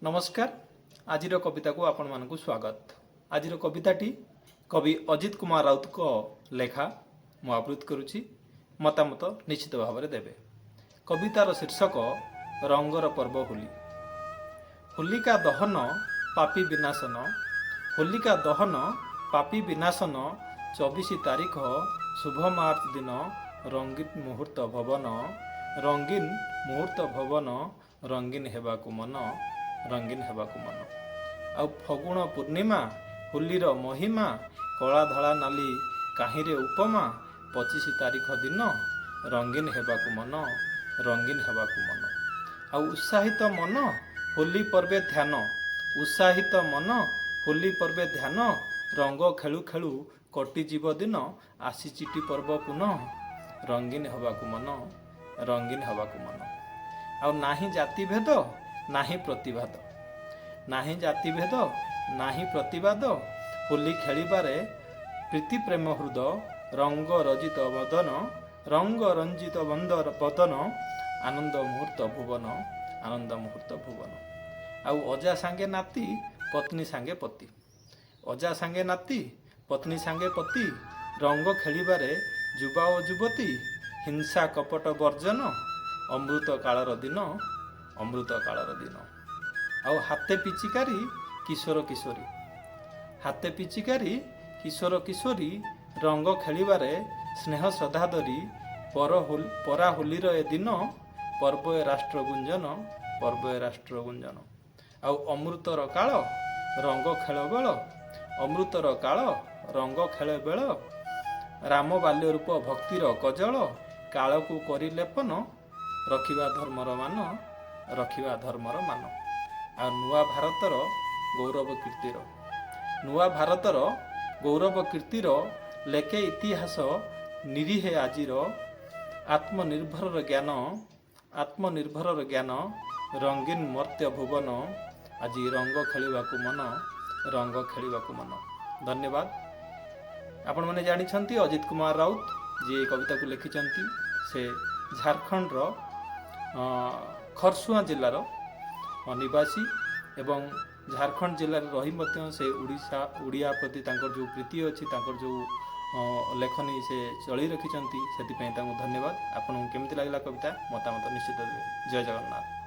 नमस्कार। आज कविता को आपण मानक स्वागत। आज कविताटी कवि अजित कुमार राउत को लेखा मु आवृत्ति करुच्ची। मतामत निश्चित भाव में देवे। कवितार शीर्षक रंगर पर्व होली। होलिका दहन पापी विनाशन, होलिका दहन पापी विनाशन 24 तारीख शुभ मार्च दिन रंगीन मुहूर्त भवन, रंगीन मुहूर्त भवन रंगीन हेबाकु मन, रंगीन हेबाकु मन। आउ फगुण पूर्णिमा होलीर महिमा, कला धला नाली काहीरे उपमा 25 तारीख दिन रंगीन हेबाकु मन, रंगीन हेबाकु मन। आउ उत्साहित मन होली पर्वे ध्यान, उत्साहित मन होली पर्वे ध्यान, रंग खेलु खेलु कटि जीव दिन आसी चिटी पर्व पुनः, रंगीन हेबाकु मन, रंगीन हेबाकु मन। आउ नाही जाति भेद नाही प्रतिवाद, नाही जाति भेद नाही प्रतिवाद, होली खेलिबारे प्रीति प्रेम हृद, रंग रंजित बदन, रंग रंजित बंदर बदन, आनंद मुहूर्त भुवन, आनंद मुहूर्त भुवन। आउ अजा सांगे नाती पत्नी सांगे पति, अजा सांगे नाती पत्नी सांगे पति, रंग खेलिबारे युवा और युवती, हिंसा कपट वर्जन, अमृत कालर दिन, अमृत कालर दिन। आउ हाथे पिचिकारी किशोर किशोरी, हाथे पिचिकारी किशोर किशोरी, रंग खेलिबारे स्नेह श्रद्धा धरी, परा होलीर ए दिन पर्व ए राष्ट्र गुंजन, पर्व ए राष्ट्र गुंजन। आउ अमृतर काल रंग खेल बेल, अमृतर काल रंग खेल बेल, राम बाल्य रूप भक्तिर कजल, काल को करी लेपन, रखिबा धर्मर मान, रखिबा धर्मर मान। आ नुआ भारतर गौरव कीर्तिर, नुआ भारतर गौरव कीर्तिर लेखे इतिहास निरीहे आजिर, आत्मनिर्भर ज्ञान, आत्मनिर्भर ज्ञान, रंगीन मर्त्य भुवन, आज रंग खेलिबाकु मन, रंग खेलिबाकु मन। धन्यवाद। आपण माने जानिछंती अजित कुमार राउत जे कविता को लिखिछंती से झारखंड रो खरसुआ जिल्लार निवासी एवं झारखंड जिल्लार रही मध्य से उड़िया प्रति तांकर जो प्रीति अच्छी, तांकर जो लेखनी से चली रखिछंती, सेति पई तांको धन्यवाद। आपन केमति लागला कविता मतामत निश्चित देबे। जय जगन्नाथ।